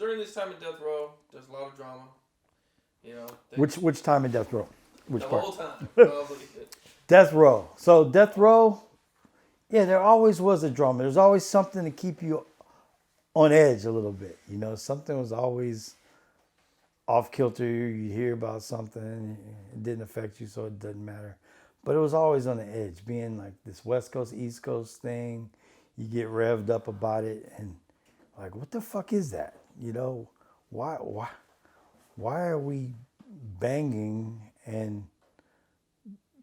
during this time in Death Row, there's a lot of drama. You know, Which time in Death Row? Which the part? whole time, probably. Death Row. So Death Row, yeah, there always was a drama. There's always something to keep you on edge a little bit. You know, something was always off kilter. You hear about something, it didn't affect you, so it doesn't matter. But it was always on the edge, being like this West Coast, East Coast thing. You get revved up about it, and like, what the fuck is that? You know, why are we banging and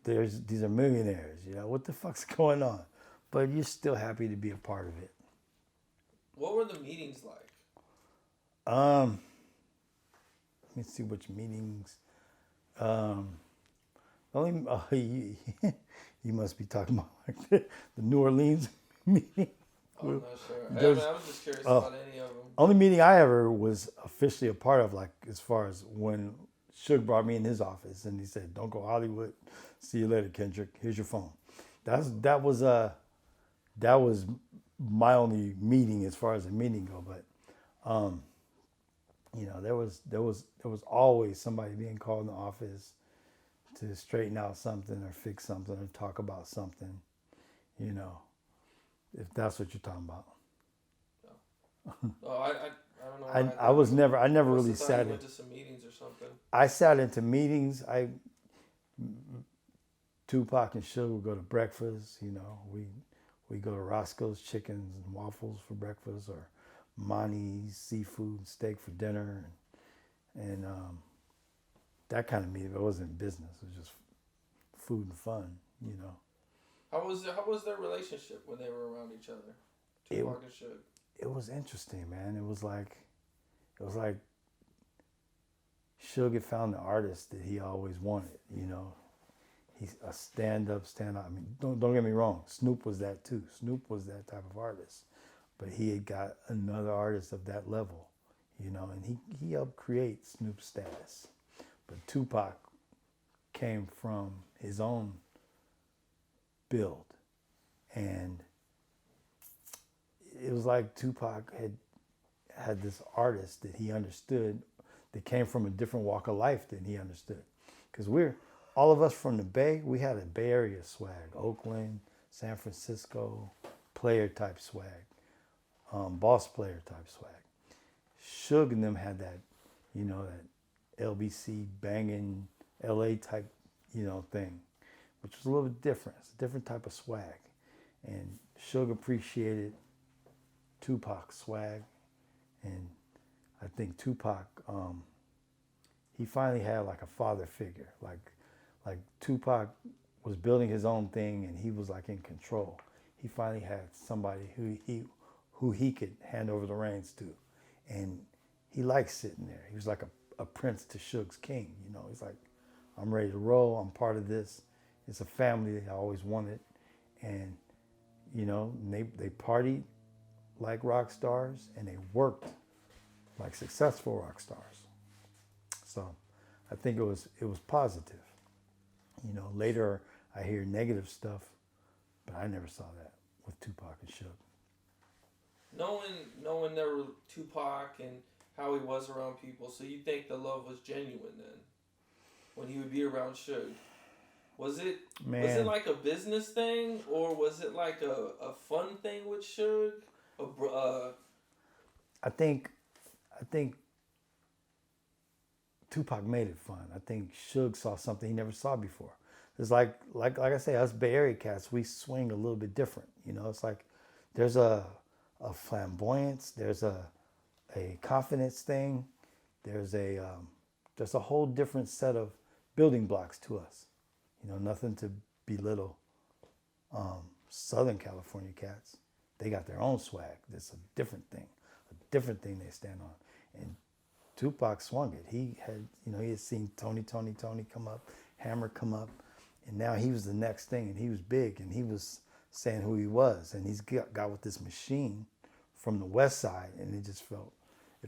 these are millionaires? You know, what the fuck's going on? But you're still happy to be a part of it. What were the meetings like? Um, Let me see which meetings. Only you must be talking about like the New Orleans meeting. I'm not sure. I was just curious Oh. about any of them. Only meeting I ever was officially a part of, like as far as when Suge brought me in his office and he said, "Don't go Hollywood. See you later, Kendrick. Here's your phone." That was my only meeting as far as a meeting go. But you know, there was always somebody being called in the office to straighten out something or fix something or talk about something. You know, if that's what you're talking about. Oh, I don't know. I never really sat sat in. in. Went to some meetings or something. I sat into meetings. Tupac and Suge would go to breakfast. You know, we go to Roscoe's Chickens and Waffles for breakfast, or Monty's Seafood and Steak for dinner, and that kind of meeting. It wasn't business. It was just food and fun. You know. How was their relationship when they were around each other? Tupac and Suge. It was interesting, man. It was like Suge had found the artist that he always wanted. You know, he's a stand-up. I mean, don't get me wrong. Snoop was that too. Snoop was that type of artist, but he had got another artist of that level. You know, and he helped create Snoop's status. But Tupac came from his own build, and it was like Tupac had this artist that he understood that came from a different walk of life than he understood. Because all of us from the Bay, we had a Bay Area swag. Oakland, San Francisco, player type swag. Boss player type swag. Suge and them had that, you know, that LBC banging LA type, you know, thing, which was a little bit different. It's a different type of swag. And Suge appreciated Tupac's swag, and I think Tupac, he finally had like a father figure. Like Tupac was building his own thing, and he was like in control. He finally had somebody who he could hand over the reins to, and he liked sitting there. He was like a prince to Suge's king. You know, he's like, I'm ready to roll. I'm part of this. It's a family that I always wanted, and you know, they partied like rock stars, and they worked like successful rock stars. So I think it was positive. You know, later I hear negative stuff, but I never saw that with Tupac and Suge. Knowing there were Tupac and how he was around people, so you think the love was genuine then, when he would be around Suge? Was it like a business thing, or was it like a fun thing with Suge? I think Tupac made it fun. I think Suge saw something he never saw before. It's like I say, us Bay Area cats, we swing a little bit different. You know, it's like there's a flamboyance, there's a confidence thing, there's a whole different set of building blocks to us. You know, nothing to belittle Southern California cats. They got their own swag. That's a different thing they stand on. And Tupac swung it. He had seen Tony come up, Hammer come up, and now he was the next thing, and he was big, and he was saying who he was, and he's got with this machine from the West Side, and it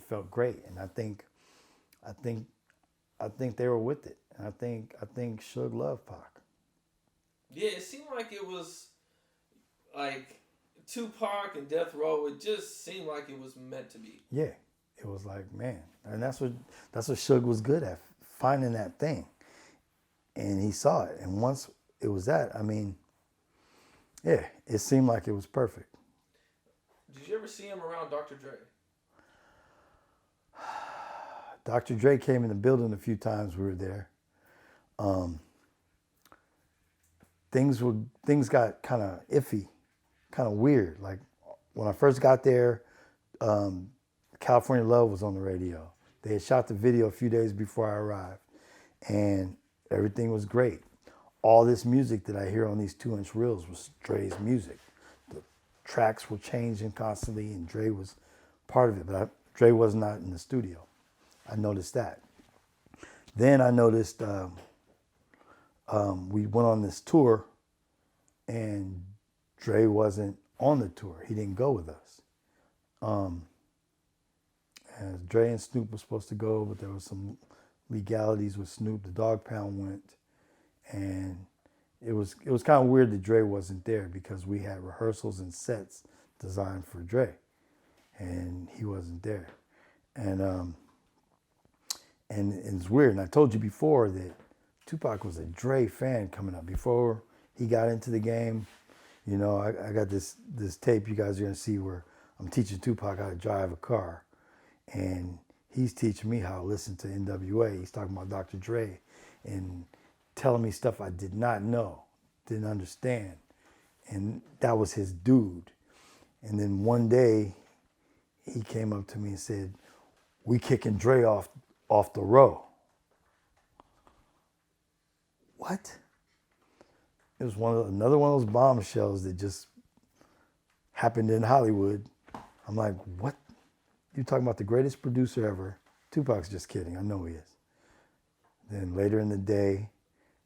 felt great, and I think they were with it, and I think Suge loved Pac. Yeah, it seemed like it was like Tupac and Death Row. It just seemed like it was meant to be. Yeah, it was like, man, and that's what Suge was good at, finding that thing, and he saw it, and once it was that, I mean, yeah, it seemed like it was perfect. Did you ever see him around Dr. Dre? Dr. Dre came in the building a few times. We were there. Things got kind of iffy, kind of weird. Like when I first got there, California Love was on the radio. They had shot the video a few days before I arrived, and everything was great. All this music that I hear on these 2-inch reels was Dre's music. The tracks were changing constantly, and Dre was part of it, but Dre was not in the studio. I noticed that. Then I noticed we went on this tour, and Dre wasn't on the tour. He didn't go with us. And Dre and Snoop were supposed to go, but there was some legalities with Snoop. The Dog Pound went, and it was kind of weird that Dre wasn't there because we had rehearsals and sets designed for Dre, and he wasn't there. And it's weird. And I told you before that Tupac was a Dre fan coming up. Before he got into the game, you know, I got this tape you guys are going to see where I'm teaching Tupac how to drive a car. And he's teaching me how to listen to NWA. He's talking about Dr. Dre and telling me stuff I did not know, didn't understand. And that was his dude. And then one day he came up to me and said, "We kicking Dre off the row." What? It was another one of those bombshells that just happened in Hollywood. I'm like, what? You talking about the greatest producer ever? Tupac's just kidding. I know he is. Then later in the day,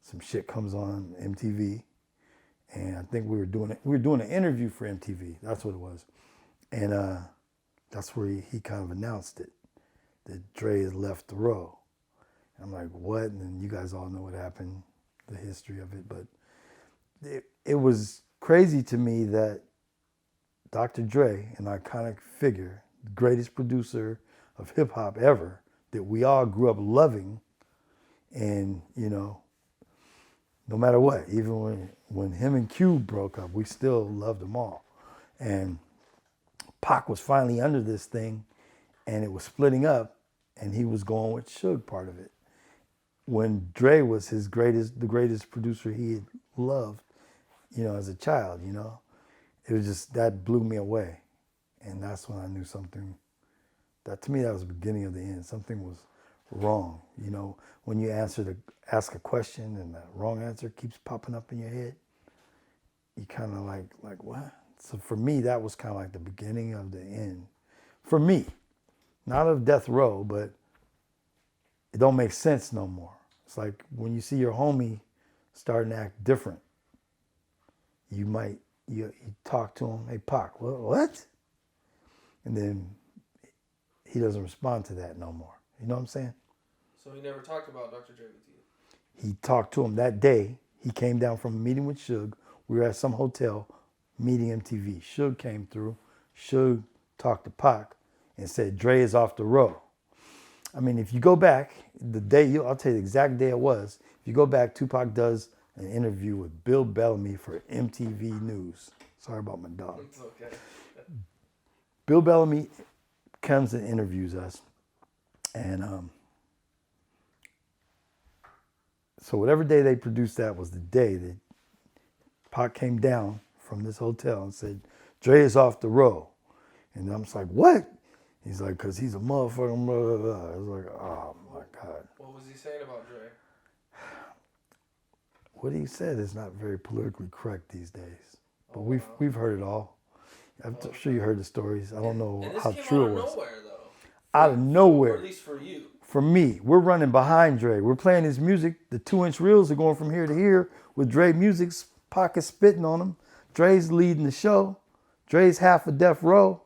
some shit comes on MTV, and I think we were doing an interview for MTV. That's what it was, and that's where he kind of announced it, that Dre has left the row. I'm like, what? And then you guys all know what happened, the history of it. But it was crazy to me that Dr. Dre, an iconic figure, the greatest producer of hip hop ever, that we all grew up loving, and you know, no matter what, even when him and Cube broke up, we still loved them all. And Pac was finally under this thing, and it was splitting up, and he was going with Suge part of it. When Dre was the greatest producer he had loved, you know, as a child, you know, it was just, that blew me away. And that's when I knew something, that to me, that was the beginning of the end. Something was wrong. You know, when you ask a question and the wrong answer keeps popping up in your head, you kind of like, what? So for me, that was kind of like the beginning of the end. For me, not of death row, but it don't make sense no more. It's like when you see your homie starting to act different, you talk to him, "Hey, Pac, what?" And then he doesn't respond to that no more. You know what I'm saying? So he never talked about Dr. Dre with you? He talked to him that day. He came down from a meeting with Suge. We were at some hotel meeting MTV. Suge came through. Suge talked to Pac and said, "Dre is off the row." I mean, if you go back, I'll tell you the exact day it was. If you go back, Tupac does an interview with Bill Bellamy for MTV News. Sorry about my dog. It's okay. Bill Bellamy comes and interviews us. And so whatever day they produced that was the day that Pac came down from this hotel and said, "Dre is off the row." And I'm just like, what? He's like, "Because he's a motherfucker, blah, blah, blah." I was like, oh my God. What was he saying about Dre? What he said is not very politically correct these days. But we've heard it all. I'm sure you heard the stories. I don't know how true it was. Out of nowhere, though. Out of nowhere. Or at least for you. For me, we're running behind Dre. We're playing his music. The 2-inch reels are going from here to here with Dre music. Pocket spitting on them. Dre's leading the show. Dre's half of Death Row.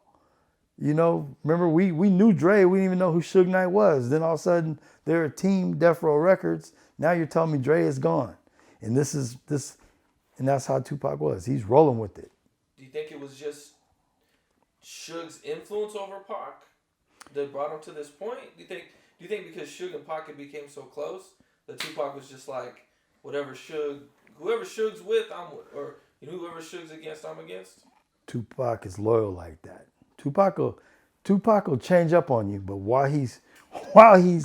You know, remember we knew Dre. We didn't even know who Suge Knight was. Then all of a sudden, they're a team, Death Row Records. Now you're telling me Dre is gone. And and that's how Tupac was. He's rolling with it. Do you think it was just Suge's influence over Pac? that brought him to this point? Do you think because Suge and Pac became so close that Tupac was just like, whoever Suge's with, I'm with, or whoever Suge's against, I'm against? Tupac is loyal like that. Tupac will change up on you, but while he's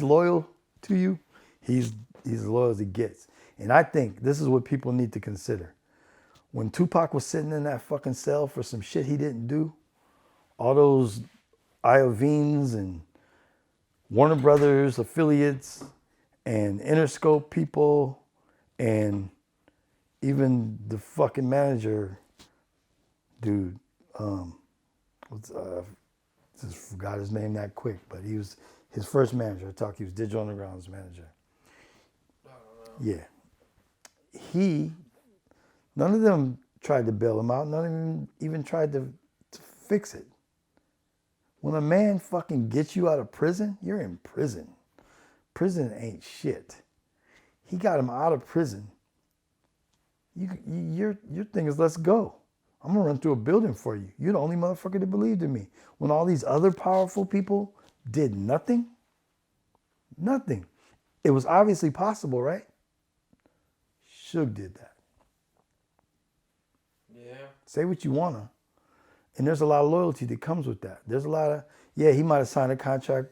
loyal to you, he's as loyal as he gets. And I think this is what people need to consider. When Tupac was sitting in that fucking cell for some shit he didn't do, all those Iovines and Warner Brothers affiliates and Interscope people and even the fucking manager dude, just forgot his name that quick, but he was his first manager. He was Digital Underground's manager. Yeah. None of them tried to bail him out. None of them even tried to fix it. When a man fucking gets you out of prison, you're in prison. Prison ain't shit. He got him out of prison. Your thing is, let's go. I'm going to run through a building for you. You're the only motherfucker that believed in me. When all these other powerful people did nothing. Nothing. It was obviously possible, right? Suge did that. Yeah. Say what you want to. And there's a lot of loyalty that comes with that. There's a lot of, he might have signed a contract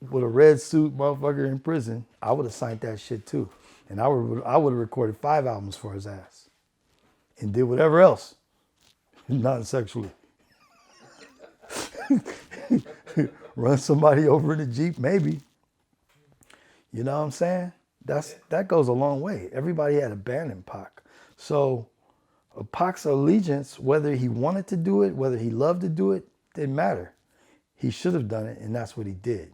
with a red suit motherfucker in prison. I would have signed that shit too. And I would have recorded 5 albums for his ass. And did whatever else. Non-sexually. Run somebody over in a Jeep, maybe. You know what I'm saying? That goes a long way. Everybody had abandoned Pac. So Pac's allegiance, whether he wanted to do it, whether he loved to do it, didn't matter. He should have done it, and that's what he did.